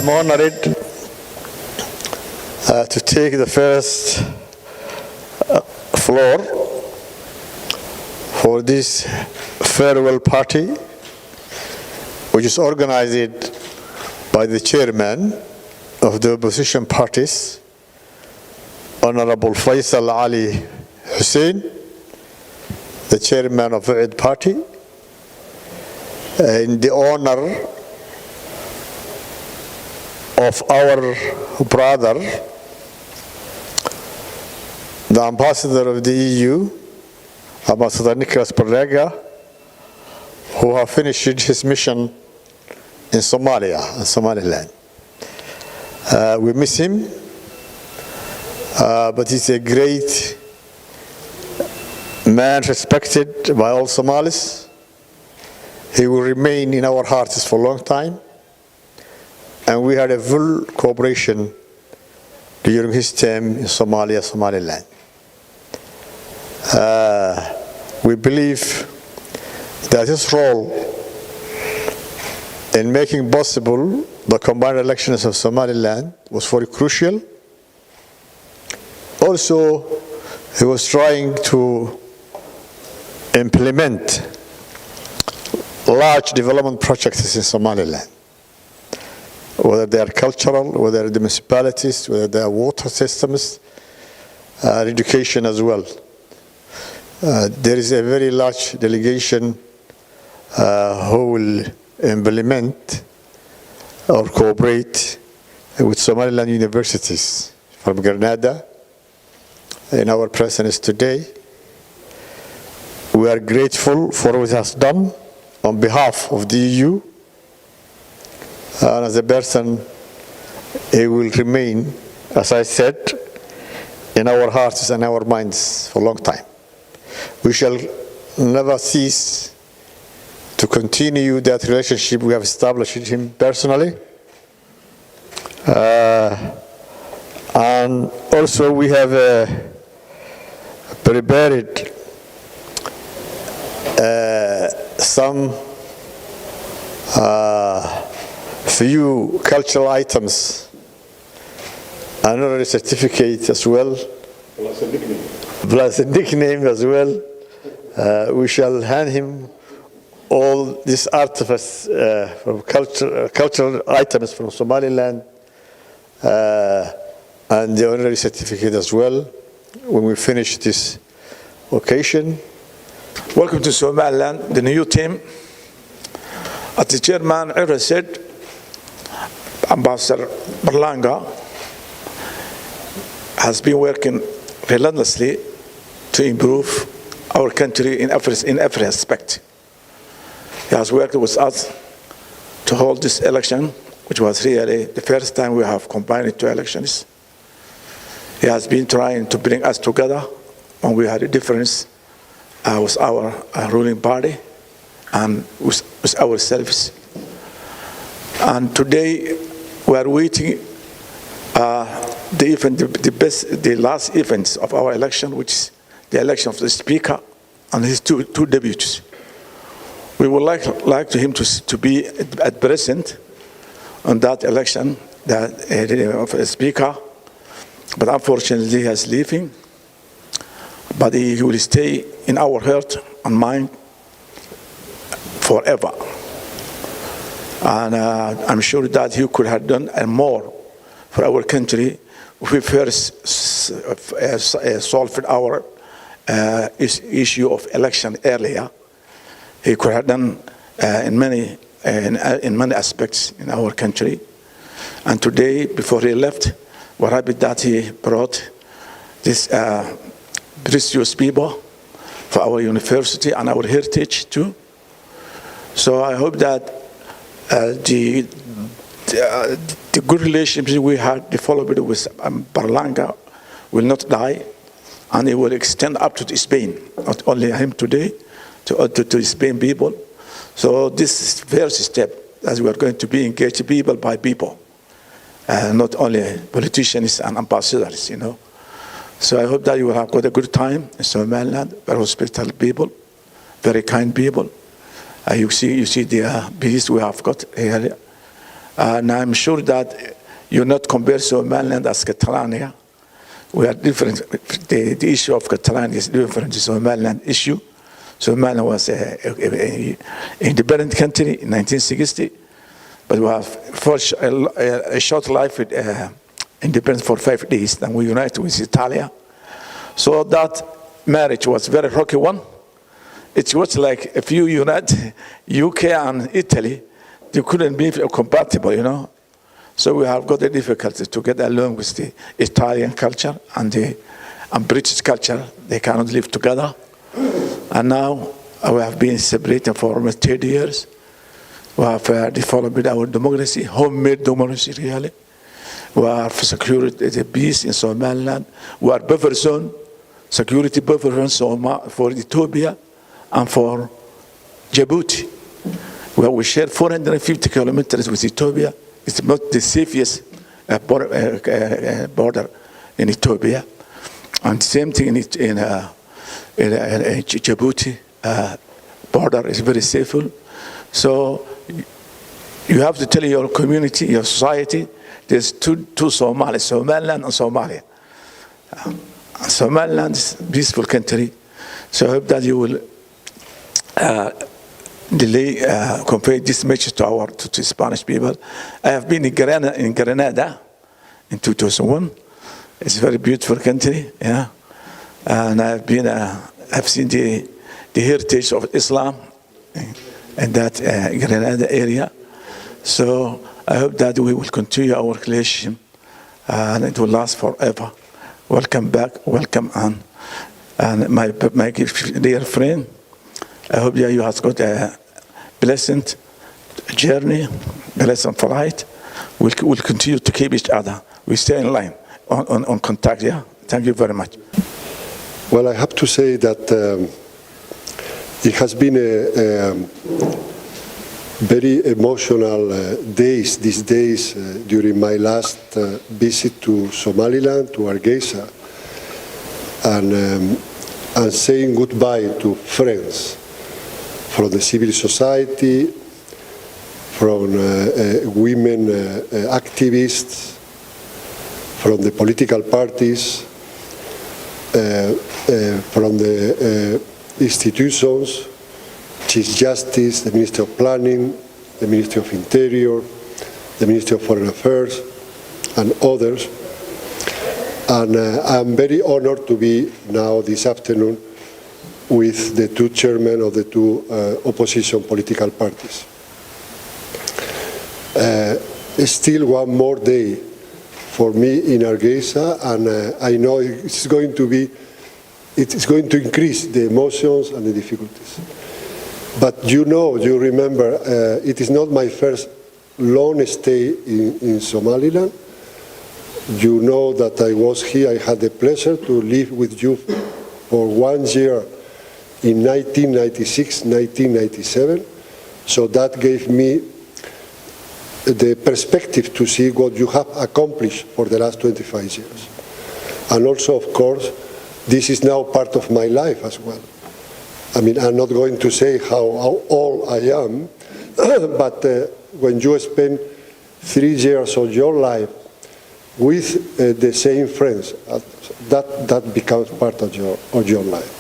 I'm honored to take the first floor for this farewell party, which is organized by the chairman of the opposition parties, Honorable Faysal Ali Hussein, the chairman of the party, in the honor of our brother, the ambassador of the EU, Ambassador Nicolas Berlanga, who have finished his mission in Somaliland. We miss him, but he's a great man, respected by all Somalis. He will remain in our hearts for a long time, and we had a full cooperation during his term in Somaliland. We believe that his role in making possible the combined elections of Somaliland was very crucial. Also, he was trying to implement large development projects in Somaliland, whether they are cultural, whether the municipalities, whether they are water systems, education as well. There is a very large delegation who will implement or cooperate with Somaliland universities from Grenada in our presence today. We are grateful for what he has done on behalf of the EU, and as a person, he will remain, as I said, in our hearts and our minds for a long time. We shall never cease to continue that relationship we have established with him personally. And also we have prepared some few cultural items, an honorary certificate as well, plus a nickname as well. We shall hand him all these artifacts from cultural items from Somaliland, and the honorary certificate as well when we finish this occasion. Welcome to Somaliland, the new team. As the chairman Cirro said, Ambassador Berlanga has been working relentlessly to improve our country in every aspect. He has worked with us to hold this election, which was really the first time we have combined two elections. He has been trying to bring us together when we had a difference with our ruling party and with ourselves. And today we are waiting the last events of our election, which is the election of the Speaker and his two deputies. We would like him to be at present on that election of a Speaker, but unfortunately he is leaving. But he will stay in our heart and mind forever. And I'm sure that he could have done more for our country if we first solved our issue of election earlier. He could have done in many aspects in our country. And today, before he left, we're happy that he brought this precious people for our university and our heritage too. So I hope that the good relationship we had developed with Berlanga will not die, and it will extend up to Spain, not only him today, to Spain people. So this is the first step, as we are going to be engaged people by people, not only politicians and ambassadors, you know. So I hope that you will have got a good time in Somaliland, very hospitable people, very kind people. You see the peace we have got here. And I'm sure that you not compare Somaliland as Catalonia. We are different. The issue of Catalonia is different to Somaliland issue. Somaliland was an independent country in 1960, but we have first a short life with independence for 5 days. Then we united with Italia. So that marriage was a very rocky one. It was like if you unite UK and Italy, they couldn't be compatible, you know. So we have got a difficulty to get along with the Italian culture and British culture. They cannot live together. And now we have been separated for almost 30 years. We have developed our democracy, homemade democracy really. We are for security, the peace in Somaliland. We are buffer zone, security buffer zone for Ethiopia and for Djibouti, where we share 450 kilometers with Ethiopia. It's not the safest border in Ethiopia. And same thing in Djibouti, border is very safe. So you have to tell your community, your society, there's two Somalis, Somaliland and Somalia. Somaliland is a peaceful country. So I hope that you will convey this message to Spanish people. I have been in Grenada in 2001. It's a very beautiful country, yeah. And I've seen the heritage of Islam in that Grenada area. So I hope that we will continue our relationship and it will last forever. Welcome back, welcome on. And my dear friend, I hope that you have got a pleasant journey, pleasant flight. We'll continue to keep each other. We stay in line, on contact, yeah? Thank you very much. Well, I have to say that it has been a very emotional these days during my last visit to Somaliland, to Hargeisa, and saying goodbye to friends from the civil society, from women activists, from the political parties, from the institutions, Chief Justice, the Minister of Planning, the Ministry of Interior, the Ministry of Foreign Affairs, and others. And I'm very honored to be now this afternoon with the two chairmen of the two opposition political parties. Still one more day for me in Hargeisa, and I know it's going to increase the emotions and the difficulties. But you remember, it is not my first long stay in Somaliland. You know that I was here, I had the pleasure to live with you for 1 year in 1996, 1997. So that gave me the perspective to see what you have accomplished for the last 25 years. And also, of course, this is now part of my life as well. I mean, I'm not going to say how old I am, but when you spend 3 years of your life with the same friends, that becomes part of your life.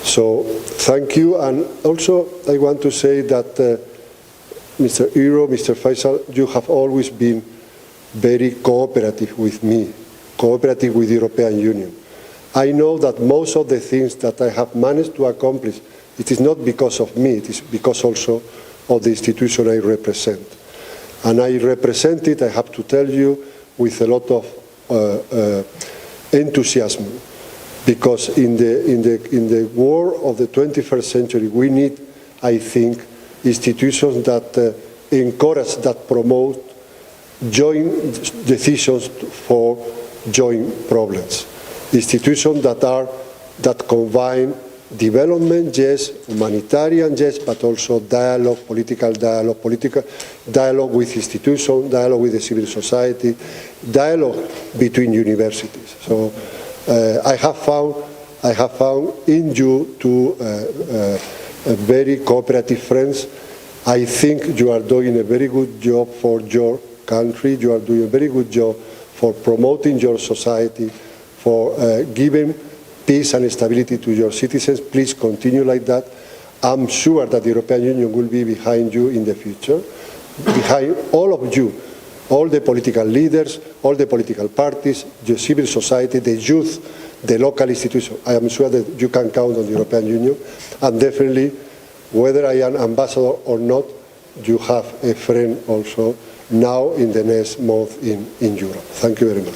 So thank you, and also I want to say that Mr. Cirro, Mr. Faysal, you have always been very cooperative with me, cooperative with the European Union. I know that most of the things that I have managed to accomplish, it is not because of me, it is because also of the institution I represent. And I represent it, I have to tell you, with a lot of enthusiasm, because in the world of the 21st century, we need, I think, institutions that encourage, that promote joint decisions for joint problems. Institutions that combine development, yes, humanitarian, yes, but also dialogue, political dialogue with institutions, dialogue with the civil society, dialogue between universities. So I have found in you two very cooperative friends, I think you are doing a very good job for your country. You are doing a very good job for promoting your society, for giving peace and stability to your citizens. Please continue like that. I'm sure that the European Union will be behind you in the future, behind all of you, all the political leaders, all the political parties, the civil society, the youth, the local institutions. I am sure that you can count on the European Union, and definitely, whether I am ambassador or not, you have a friend also now in the next month in Europe. Thank you very much.